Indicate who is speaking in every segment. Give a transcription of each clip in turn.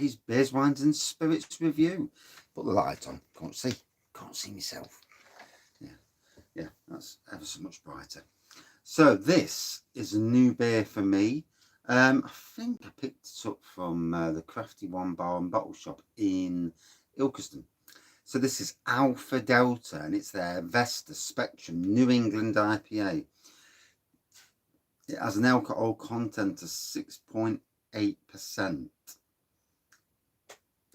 Speaker 1: Wraggys Beers, Wines and Spirits review. Put the light on. Can't see myself. Yeah, that's ever so much brighter. So this is a new beer for me. I think I picked it up from the Crafty One Bar and Bottle Shop in Ilkeston. So this is Alpha Delta, and it's their Vesta Spectrum New England IPA. It has an alcohol content of 6.8%.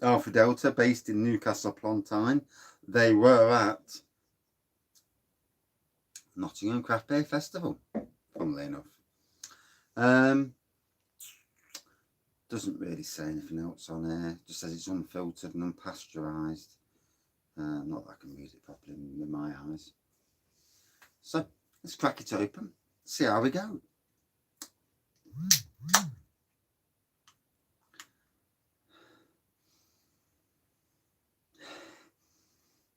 Speaker 1: Alpha Delta, based in Newcastle upon Tyne. They were at Nottingham Craft Beer Festival, funnily enough. Doesn't really say anything else on here. Just says it's unfiltered and unpasteurised. Not that I can read it properly with my eyes. So let's crack it open. See how we go.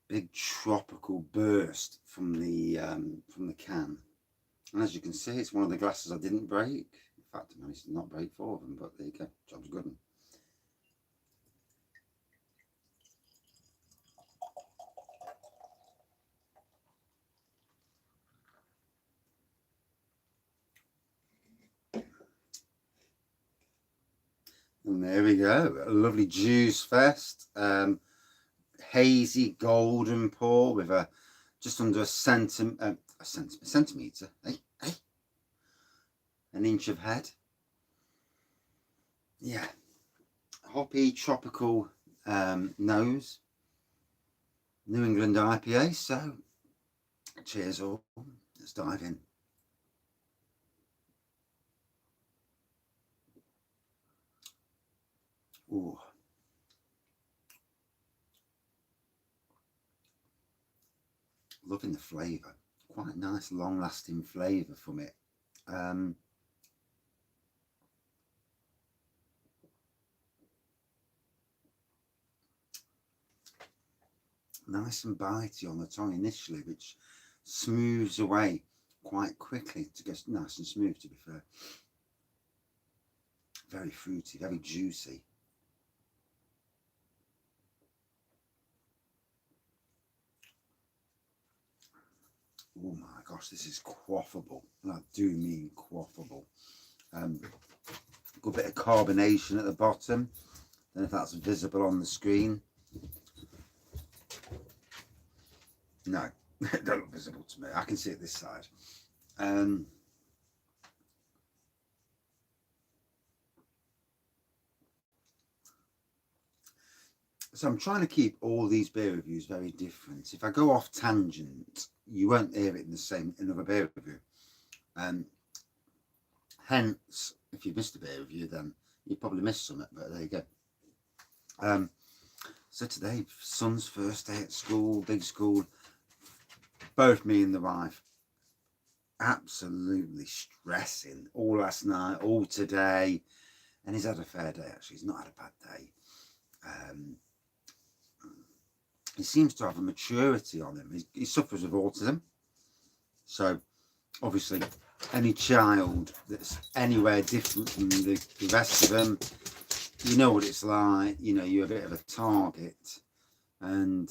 Speaker 1: Big tropical burst from the can, and as you can see, it's one of the glasses I didn't break. In fact, I managed to not break 4 of them, but there you go, job's good. And there we go, a lovely juicefest. Hazy golden pour with a just under a centimetre, an inch of head. Yeah, hoppy tropical nose, New England IPA. So cheers all, let's dive in. Ooh. Loving the flavour, quite nice long lasting flavour from it. Nice and bitey on the tongue initially, which smooths away quite quickly to get nice and smooth, to be fair. Very fruity, very juicy. Oh my gosh, this is quaffable, and I do mean quaffable. Good bit of carbonation at the bottom. Don't know if that's visible on the screen. No, it don't look visible to me. I can see it this side. So I'm trying to keep all these beer reviews very different. If I go off tangent, you won't hear it in the same another beer review. Hence, if you missed a beer review, then you probably missed something, but there you go. So today, son's first day at school, big school. Both me and the wife absolutely stressing all last night, all today, and he's had a fair day actually. He's not had a bad day. He seems to have a maturity on him. He suffers with autism, so obviously any child that's anywhere different from the rest of them, you know what it's like. You know, you're a bit of a target. And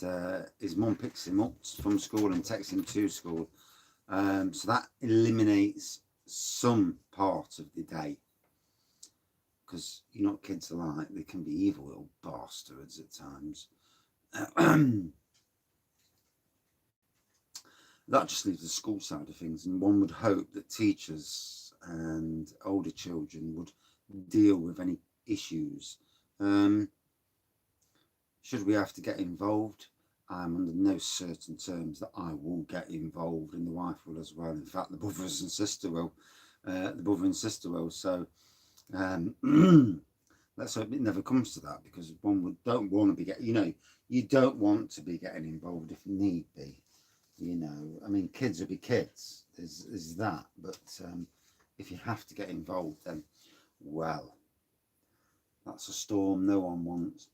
Speaker 1: his mum picks him up from school and takes him to school, so that eliminates some part of the day, because you know what kids are like. They can be evil little bastards at times. That just leaves the school side of things, and one would hope that teachers and older children would deal with any issues. Should we have to get involved, I'm under no certain terms that I will get involved, and the wife will as well. In fact, the brother and sister will. So let's hope it never comes to that, because one don't want to be you don't want to be getting involved if need be. You know, I mean, kids will be kids. Is that? But if you have to get involved, then well, that's a storm no one wants.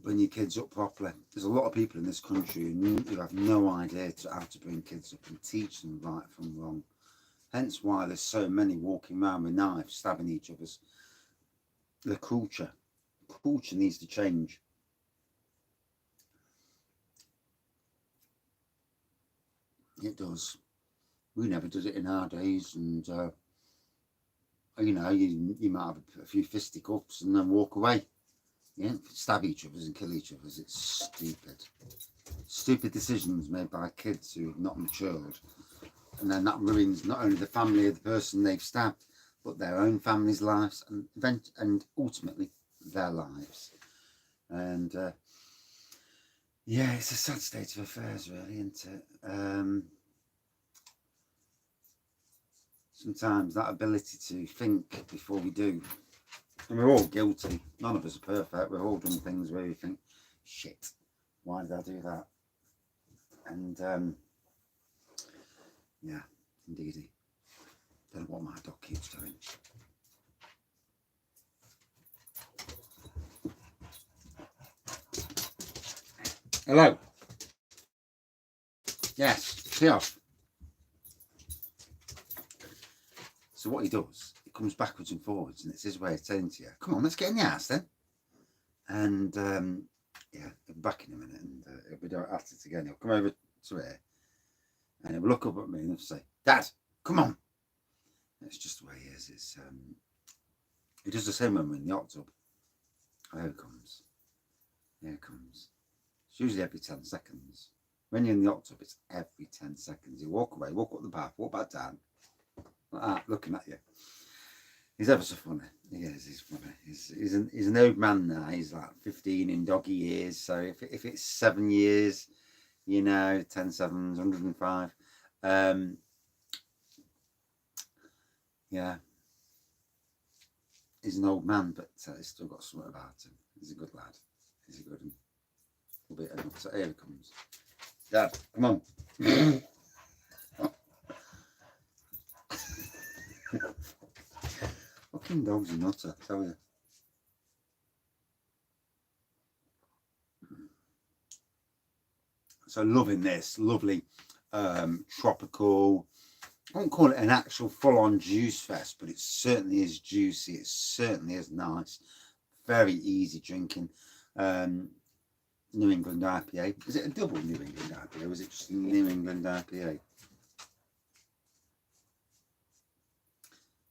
Speaker 1: bring your kids up properly. There's a lot of people in this country who have no idea how to bring kids up and teach them right from wrong. Hence why there's so many walking around with knives, stabbing each other's. The culture needs to change. It does. We never did it in our days, and you know, you might have a few fisticuffs and then walk away. Yeah, stab each other and kill each other. It's stupid. Stupid decisions made by kids who have not matured. And then that ruins not only the family of the person they've stabbed, but their own family's lives and ultimately their lives. And yeah, it's a sad state of affairs, really, isn't it? Sometimes that ability to think before we do. And we're all guilty. None of us are perfect. We've all done things where we think, shit, why did I do that? And yeah, indeedy. Don't know what my dog keeps doing. Hello. Yes, tee off. So what he does, he comes backwards and forwards, and it's his way of saying to you, come on, let's get in the house then. And yeah, I'll be back in a minute, and he'll be at it again. He'll come over to here, and he'll look up at me and he'll say, Dad, come on. It's just the way he is. It's he does the same when we're in the hot tub. Oh, here it comes. Here it comes. It's usually every 10 seconds. When you're in the hot tub, it's every 10 seconds. You walk away, walk up the bath, walk back down, like that, looking at you. He's ever so funny. He is, he's funny. He's an old man now. He's like 15 in doggy years. So if it's 7 years, you know, 10 sevens, 105. Yeah. He's an old man, but he's still got something about him. He's a good lad. He's a good one. We'll be enough. So here he comes. Dad, come on. Fucking dog's a nutter, I tell you. So loving this, lovely tropical. I won't call it an actual full-on juice fest, but it certainly is juicy. It certainly is nice. Very easy drinking. New England IPA. Is it a double New England IPA, or is it just a New England IPA?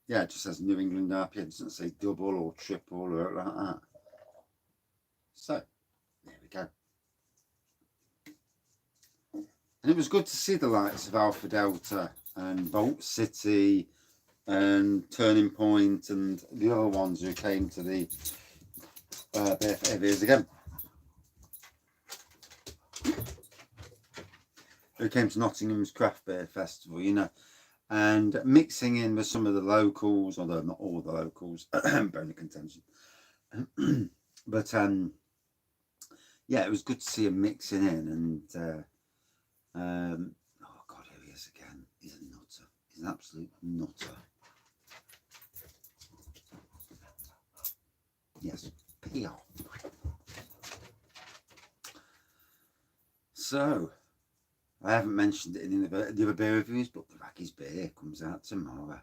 Speaker 1: Yeah, it just says New England IPA. It doesn't say double or triple or like that. So, there we go. And it was good to see the likes of Alpha Delta and Vault City and Turning Point and the other ones who came to the BFAs again. Who came to Nottingham's Craft Beer Festival, you know, and mixing in with some of the locals, although not all the locals, bone of contention. But yeah, it was good to see him mixing in, and oh God, here he is again. He's a nutter. He's an absolute nutter. Yes, pee off. So, I haven't mentioned it in the other beer reviews, but the Wraggys beer comes out tomorrow.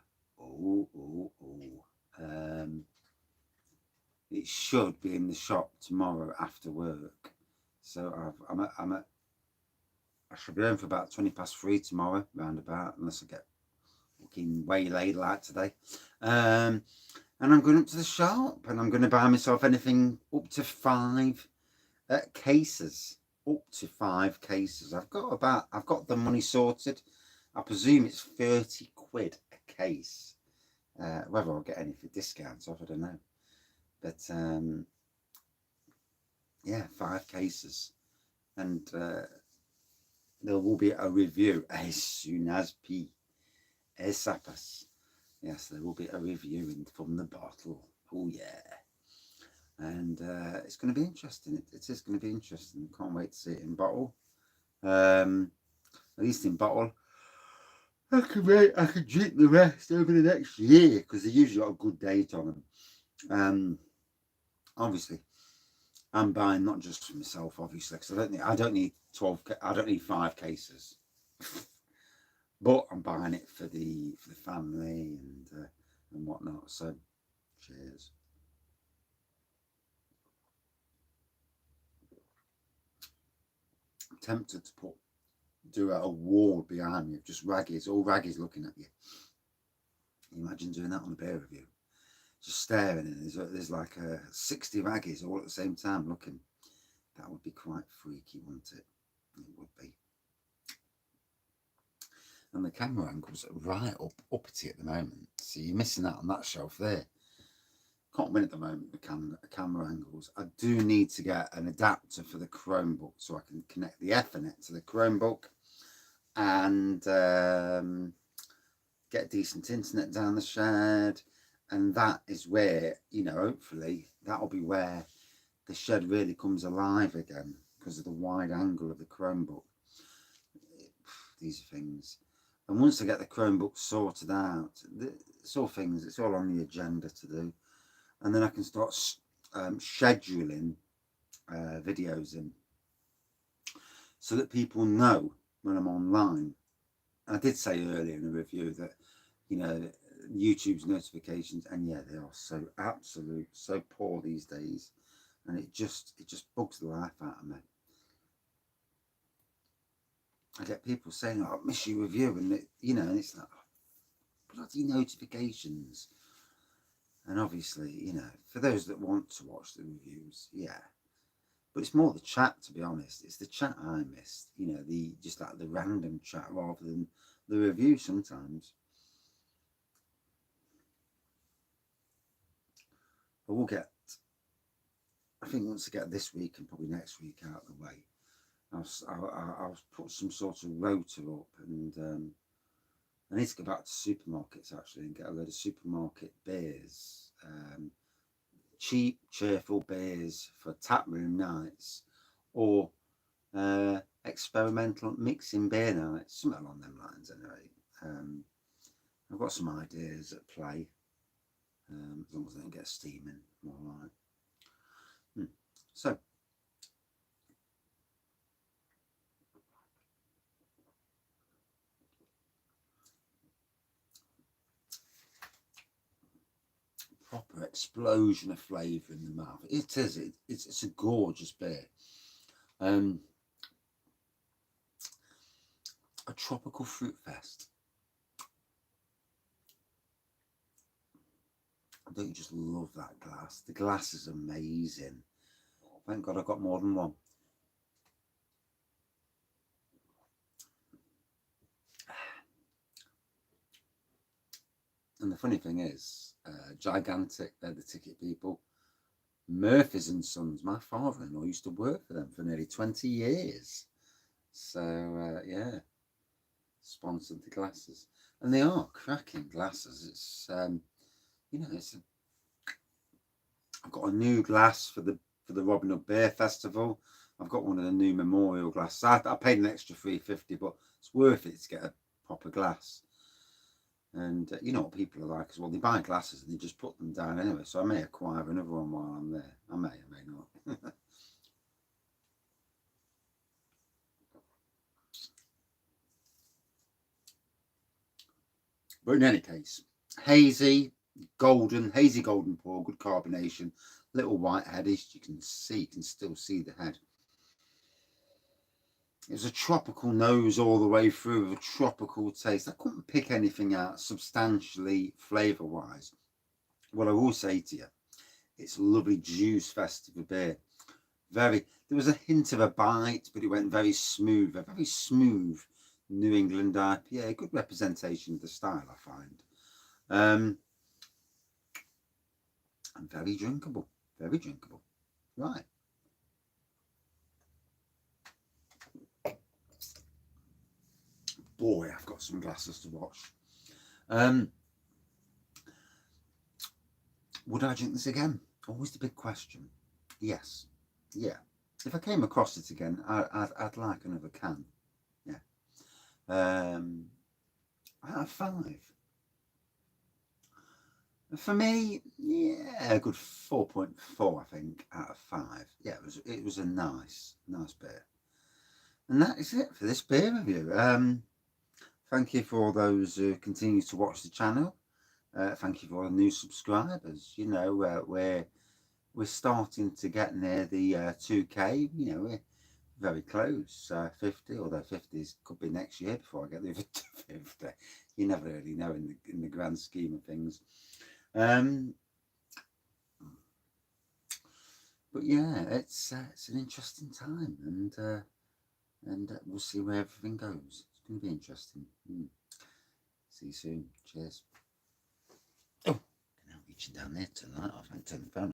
Speaker 1: It should be in the shop tomorrow after work. So I should be home for about 3:20 tomorrow, roundabout, unless I get fucking waylaid like today. And I'm going up to the shop, and I'm going to buy myself anything up to 5 cases. Up to 5 cases. I've got the money sorted. I presume it's 30 quid a case. Whether I'll get any for discounts off, I don't know. But yeah, 5 cases. And there will be a review as soon as sapas. Yes, there will be a review from the bottle. Oh yeah. And it's going to be interesting. It is going to be interesting. Can't wait to see it in bottle. At least in bottle. I can drink the rest over the next year, because they usually got a good date on them. Obviously, I'm buying not just for myself, obviously, because I don't need 12. I don't need 5 cases, but I'm buying it for the family and whatnot. So, cheers. I'm tempted to do a wall behind me of just Wraggys, all Wraggys looking at you. Can you imagine doing that on a beer review? Just staring, and there's like 60 Wraggys all at the same time looking. That would be quite freaky, wouldn't it? It would be. And the camera angle's right uppity at the moment, so you're missing out on that shelf there. Can't win at the moment with camera angles. I do need to get an adapter for the Chromebook so I can connect the Ethernet to the Chromebook and get decent internet down the shed. And that is where, you know, hopefully that'll be where the shed really comes alive again because of the wide angle of the Chromebook. These are things. And once I get the Chromebook sorted out, it's all things, it's all on the agenda to do. And then I can start scheduling videos in so that people know when I'm online. I did say earlier in a review that, you know, YouTube's notifications, and yeah, they are so poor these days, and it just bugs the life out of me. I get people saying, "Oh, I miss your review," and you know, and it's like, oh, bloody notifications. And obviously, you know, for those that want to watch the reviews, yeah, but it's more the chat, to be honest. It's the chat I missed, you know, just like the random chat rather than the review sometimes. But we'll get, I think once I get this week and probably next week out of the way, I'll put some sort of rotor up, and I need to go back to supermarkets actually and get a load of supermarket beers, cheap, cheerful beers for taproom nights, or experimental mixing beer nights, something along them lines anyway. I've got some ideas at play, as long as I don't get steaming, more like. So, proper explosion of flavour in the mouth. It is. It's a gorgeous beer. A tropical fruit fest. Don't you just love that glass? The glass is amazing. Thank God I got more than one. And the funny thing is, Gigantic, they're the ticket people. Murphy's and Sons, my father-in-law used to work for them for nearly 20 years. So, yeah, sponsored the glasses. And they are cracking glasses. It's, you know, I've got a new glass for the Robin Hood Beer Festival. I've got one of the new memorial glasses. I paid an extra $3.50, but it's worth it to get a proper glass. And you know what people are like as well. They buy glasses and they just put them down anyway. So I may acquire another one while I'm there. I may not. But in any case, hazy golden pour, good carbonation, little white head. As you can still see the head. It was a tropical nose all the way through, with a tropical taste. I couldn't pick anything out substantially flavour-wise. What I will say to you, it's a lovely juice fest of a beer. There was a hint of a bite, but it went very smooth. A very smooth New England IPA. Good representation of the style, I find. And very drinkable. Very drinkable. Right. Boy, I've got some glasses to watch. Would I drink this again? Always the big question. Yes. Yeah. If I came across it again, I'd like another can. Yeah. Out of 5. For me, yeah, a good 4.4, I think, out of 5. Yeah, it was a nice beer. And that is it for this beer review. Thank you for all those who continue to watch the channel. Thank you for all the new subscribers. You know, we're starting to get near the 2K. You know, we're very close. 50, although 50 could be next year before I get over to 50. You never really know in the grand scheme of things. But yeah, it's an interesting time, and we'll see where everything goes. It's going to be interesting. See you soon. Cheers. Oh, now reaching down there tonight. I haven't turned the phone